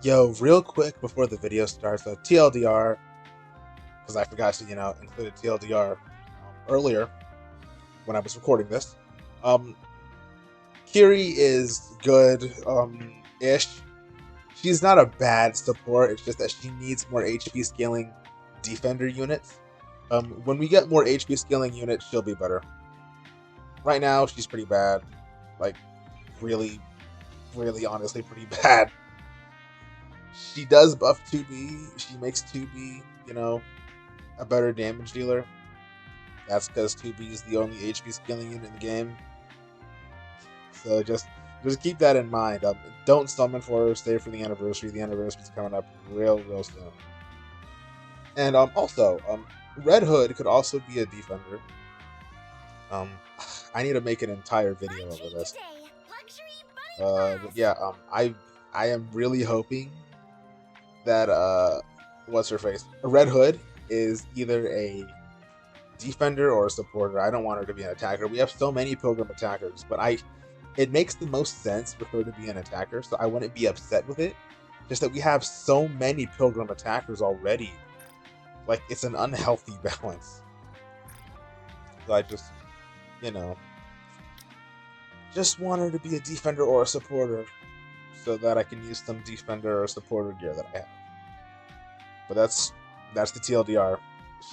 Yo, real quick before the video starts, TLDR, because I forgot to, include a TLDR earlier when I was recording this. Um, Quiry is good, ish. She's not a bad support, it's just that she needs more HP scaling defender units. When we get more HP scaling units, she'll be better. Right now, she's pretty bad. Like, really, really honestly pretty bad. She does buff 2B, she makes 2B, a better damage dealer. That's because 2B is the only HP scaling unit in the game. So just keep that in mind. Don't summon for her. Stay for the anniversary. The anniversary is coming up real soon. And also Red Hood could also be a defender. Um, I need to make an entire video over this. But yeah, I am really hoping that what's her face? Red Hood is either a defender or a supporter. I don't want her to be an attacker. We have so many pilgrim attackers, but it makes the most sense for her to be an attacker, so I wouldn't be upset with it. Just that we have so many pilgrim attackers already. Like, it's an unhealthy balance. So I just, you know, just want her to be a defender or a supporter so that I can use some defender or supporter gear that I have. But that's the TLDR.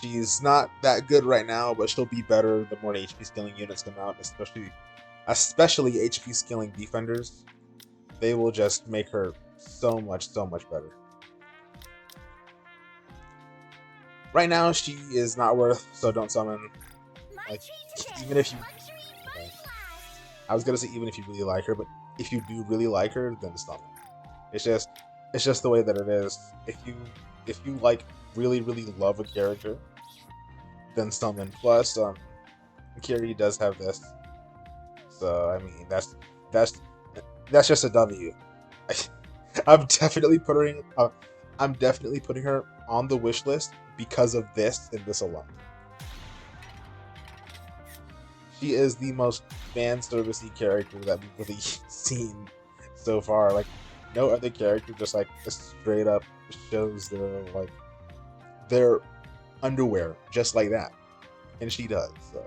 She's not that good right now, but she'll be better the more HP scaling units come out, especially HP scaling defenders. They will just make her so much better. Right now, she is not worth, so don't summon. Like, even if you, okay. I was gonna say even if you really like her, but if you do really like her, then summon. It's just the way that it is. If you like really love a character, then summon. Plus, Quiry does have this, so I mean that's just a W. I'm definitely putting her on the wish list because of this and this alone. She is the most fan servicey character that we've really seen so far. Like, no other character just like straight up shows their underwear just like that, and she does. So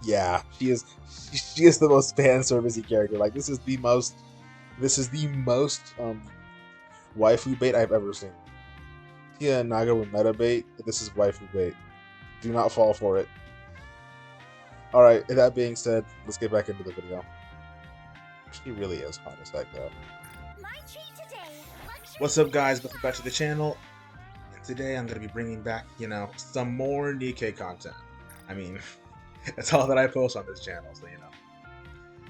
yeah, she is the most fan servicey character. Like, this is the most waifu bait I've ever seen. Tia and Naga with meta bait. This is waifu bait. Do not fall for it. Alright, that being said, let's get back into the video. She really is hot as heck, though. What's up, guys? Welcome back to the channel. And today I'm going to be bringing back, some more Nikkei content. I mean, that's all that I post on this channel, so,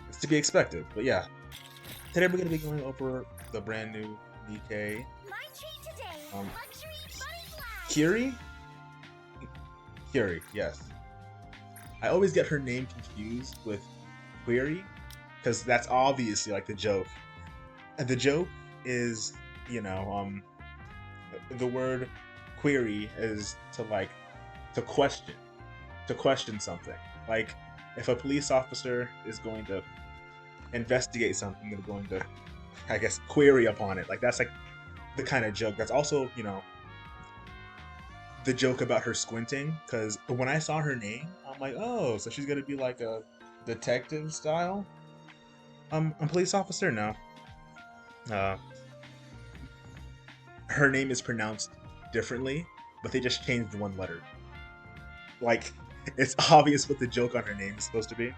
it's to be expected. But yeah, today we're going to be going over the brand new Nikkei. Quiry? Quiry, yes. I always get her name confused with Quiry, because that's obviously like the joke. And the joke is, the word query is to question something. Like, if a police officer is going to investigate something, they're going to, I guess, query upon it. Like, that's like the kind of joke. That's also, the joke about her squinting, because when I saw her name, I'm like, oh, so she's gonna be like a detective style a police officer. No, her name is pronounced differently, but they just changed one letter. Like, it's obvious what the joke on her name is supposed to be.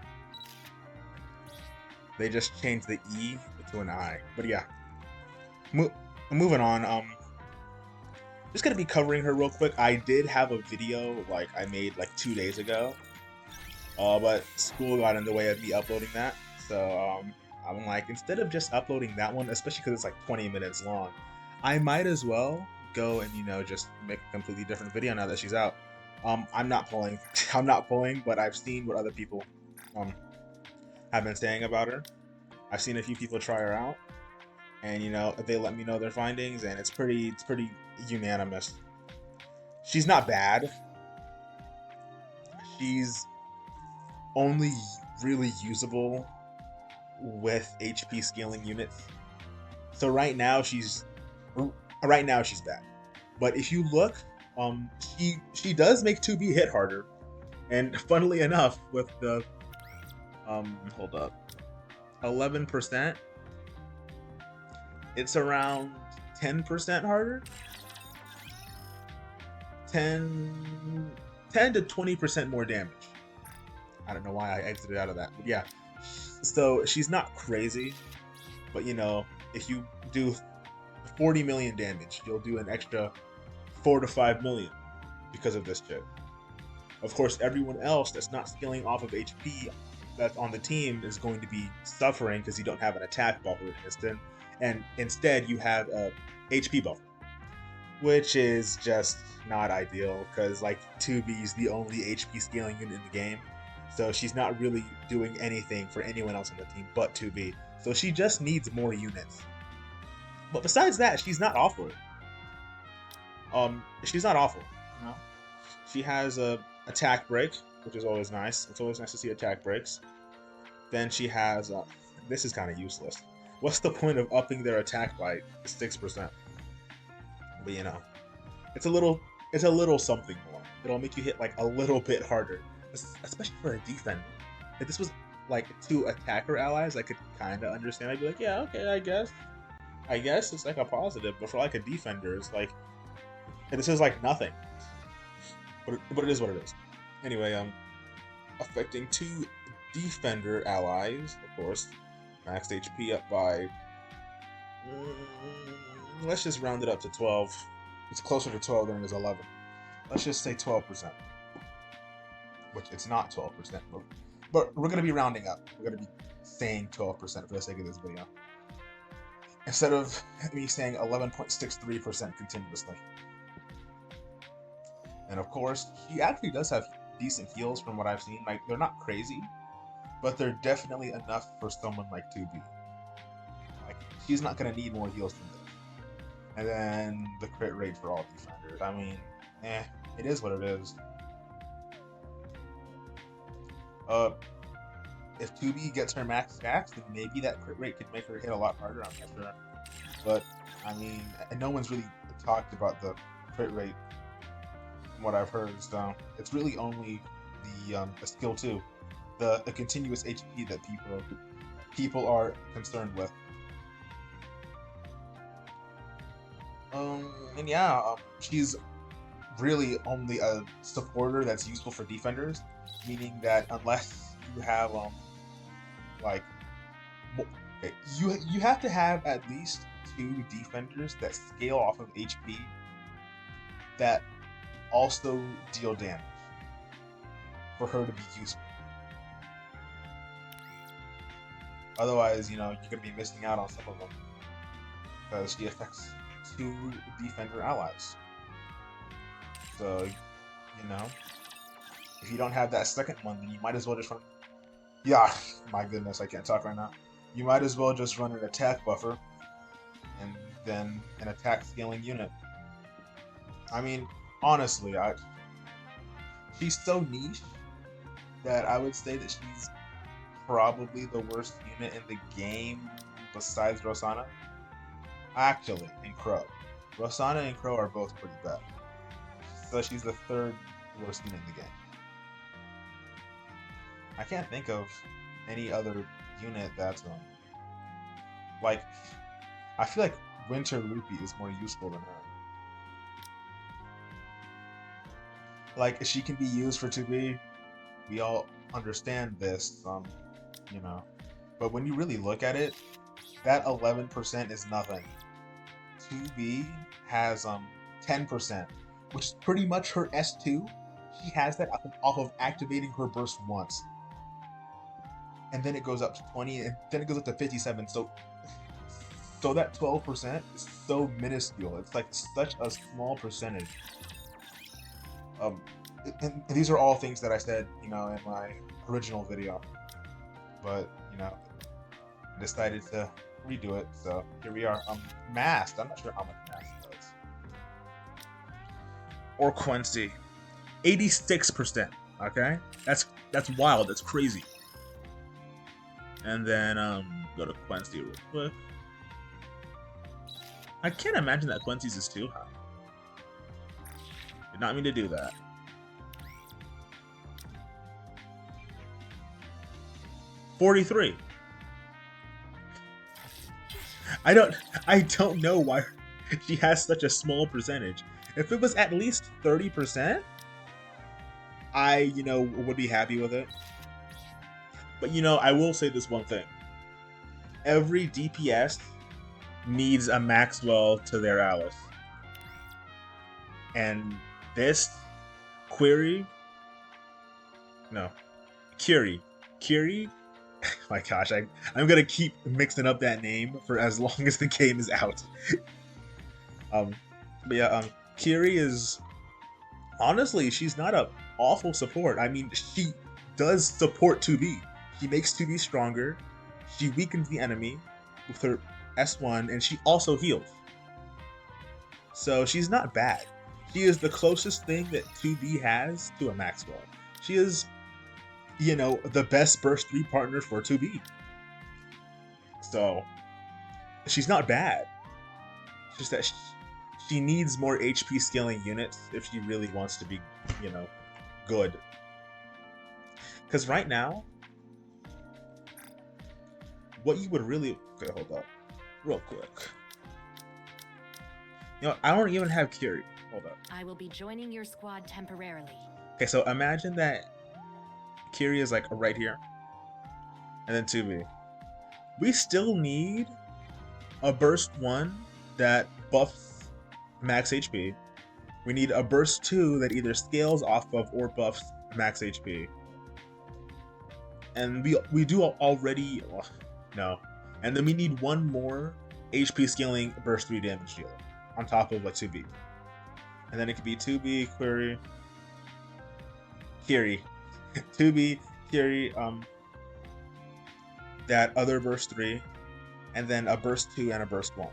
They just changed the E to an I. But yeah, moving on. Just gonna be covering her real quick. I did have a video I made 2 days ago, but school got in the way of me uploading that. So I'm like, instead of just uploading that one, especially because it's like 20 minutes long, I might as well go and just make a completely different video now that she's out. I'm not pulling. I'm not pulling, but I've seen what other people have been saying about her. I've seen a few people try her out, and they let me know their findings, and it's pretty unanimous. She's not bad. She's only really usable with HP scaling units. So right now she's bad. But if you look, she does make 2B hit harder, and funnily enough, with the hold up, 11%, it's around 10% harder. 10, 10 to 20% more damage. I don't know why I exited out of that, but yeah. So she's not crazy, but you know, if you do 40 million damage, you'll do an extra 4 to 5 million because of this chip. Of course, everyone else that's not scaling off of HP that's on the team is going to be suffering because you don't have an attack buffer instant, and instead you have a HP buffer, which is just not ideal because like 2B is the only HP scaling unit in the game, so she's not really doing anything for anyone else on the team but 2B. So she just needs more units. But besides that, she's not awful. She's not awful. You know? She has a attack break, which is always nice. It's always nice to see attack breaks. Then she has this is kind of useless. What's the point of upping their attack by 6%? But you know, it's a little something more. It'll make you hit like a little bit harder, especially for a defender. If this was like 2 attacker allies, I could kind of understand. I'd be like, yeah, okay, I guess it's like a positive. But for like a defender, it's like this is like nothing. But it is what it is. Anyway, affecting 2 defender allies, of course. Maxed HP up by let's just round it up to 12. It's closer to 12 than it is 11. Let's just say 12%. Which it's not 12%, but we're gonna be rounding up. We're gonna be saying 12% for the sake of this video, instead of me saying 11.63% continuously. And of course, she actually does have decent heals from what I've seen. Like, they're not crazy, but they're definitely enough for someone like 2B. Like, she's not gonna need more heals than this. And then the crit rate for all defenders. I mean, it is what it is. If 2B gets her max stacks, then maybe that crit rate could make her hit a lot harder, I'm not sure. But, I mean, and no one's really talked about the crit rate from what I've heard, so it's really only the skill 2, the continuous HP that people are concerned with. And yeah, she's really only a supporter that's useful for defenders, meaning that unless you have like you have to have at least 2 defenders that scale off of HP that also deal damage for her to be useful. Otherwise, you know, you're gonna be missing out on some of them because she affects 2 defender allies. So, you know, if you don't have that second one, then you might as well just run. Yeah, my goodness, I can't talk right now. You might as well just run an attack buffer and then an attack scaling unit. I mean, honestly, she's so niche that I would say that she's probably the worst unit in the game besides Rosanna. Actually, and Crow. Rosanna and Crow are both pretty bad. So she's the 3rd worst unit in the game. I can't think of any other unit that's like, I feel like Winter Rupee is more useful than her. Like, she can be used for 2B. We all understand this, you know. But when you really look at it, that 11% is nothing. 2B has 10%, which is pretty much her S2. She has that off of activating her burst once. And then it goes up to 20, and then it goes up to 57. So that 12% is so minuscule. It's like such a small percentage. And these are all things that I said, you know, in my original video. But, you know, I decided to redo it, so here we are. Masked. I'm not sure how much Masked does. Or Quincy. 86%. Okay? That's wild. That's crazy. And then go to Quincy real quick. I can't imagine that Quincy's is too high. Did not mean to do that. $43. I don't know why she has such a small percentage. If it was at least 30%, I, would be happy with it. But, I will say this one thing. Every DPS needs a Maxwell to their Alice. And this Quiry, my gosh, I'm gonna keep mixing up that name for as long as the game is out. But yeah, Quiry is, honestly, she's not a awful support. I mean, she does support 2B. She makes 2B stronger. She weakens the enemy with her S1, and she also heals. So she's not bad. She is the closest thing that 2B has to a Maxwell. She is, the best burst 3 partner for 2B. So she's not bad. It's just that she needs more HP scaling units if she really wants to be, good. Because right now, what you would really... Okay, hold up. Real quick. I don't even have Quiry. Hold up. I will be joining your squad temporarily. Okay, so imagine that Quiry is like right here. And then 2B. We still need a burst 1 that buffs max HP. We need a burst 2 that either scales off of or buffs max HP. And we do already... No. And then we need one more HP scaling burst 3 damage dealer on top of a 2B. And then it could be 2B, Quiry, 2B, Quiry, that other burst 3, and then a burst 2 and a burst 1.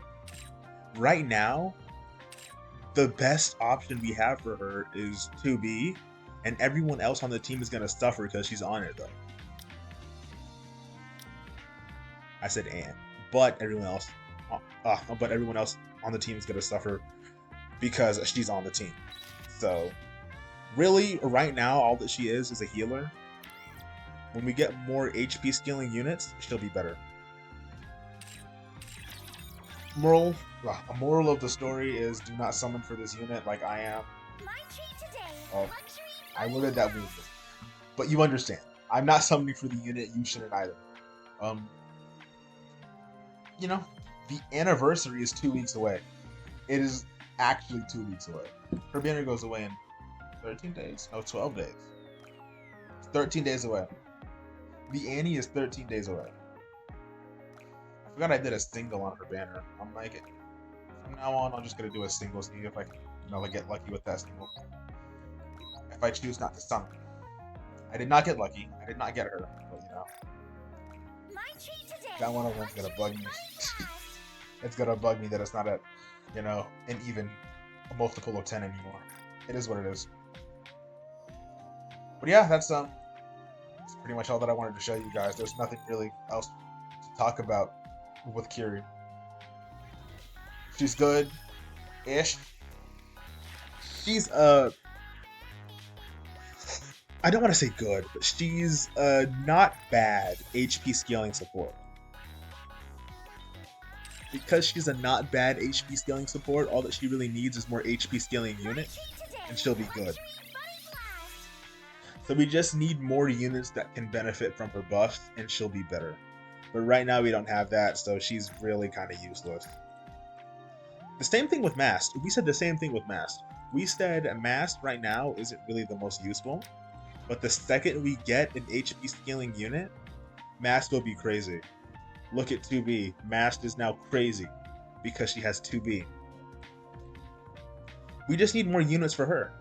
Right now, the best option we have for her is 2B, and everyone else on the team is going to suffer because she's on it, though. I said and. But everyone else on the team is going to suffer because she's on the team. So, really, right now, all that she is a healer. When we get more HP scaling units, she'll be better. A moral of the story is do not summon for this unit like I am. Oh, I worded that weirdly. But you understand. I'm not summoning for the unit, you shouldn't either. The anniversary is 2 weeks away. It is actually 2 weeks away. Her banner goes away in 13 days? No, 12 days. It's 13 days away. The Annie is 13 days away. I forgot I did a single on her banner. I'm like, from now on, I'm just gonna do a single, see if I can, get lucky with that single. If I choose not to summon. I did not get lucky. I did not get her, but that one of them's gonna bug me. It's gonna bug me that it's not at, an even a multiple of 10 anymore. It is what it is. But yeah, that's pretty much all that I wanted to show you guys. There's nothing really else to talk about with Quiry. She's good-ish. She's I don't want to say good, but she's not bad HP scaling support. Because she's a not bad HP scaling support, all that she really needs is more HP scaling unit, and she'll be good. So we just need more units that can benefit from her buffs, and she'll be better. But right now we don't have that, so she's really kind of useless. The same thing with Mast. We said the same thing with Mast. We said Mast right now isn't really the most useful, but the second we get an HP scaling unit, Mast will be crazy. Look at 2B. Mast is now crazy because she has 2B. We just need more units for her,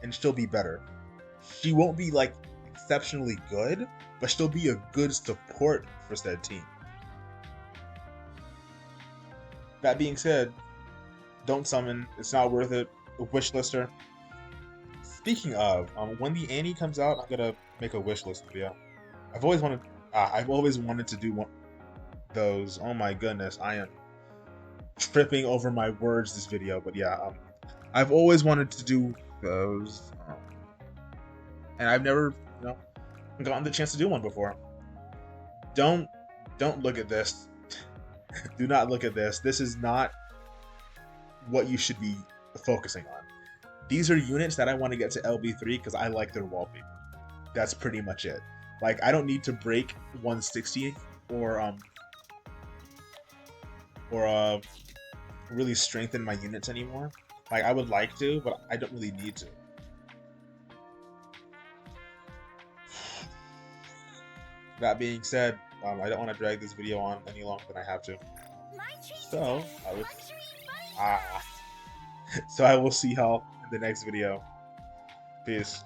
and she'll be better. She won't be exceptionally good, but she'll be a good support for said team. That being said, don't summon. It's not worth it. Wishlist her. Speaking of, when the Annie comes out, I'm gonna make a wishlist video. I've always wanted to do one those. Oh my goodness, I am tripping over my words this video, but yeah, I've always wanted to do those, and I've never, gotten the chance to do one before. Don't don't look at this. Do not look at this. This is not what you should be focusing on. These are units that I want to get to LB3 because I like their wallpaper. That's pretty much it. Like, I don't need to break 160 or really strengthen my units anymore. Like, I would like to, but I don't really need to. That being said, I don't want to drag this video on any longer than I have to. So I will see y'all in the next video. Peace.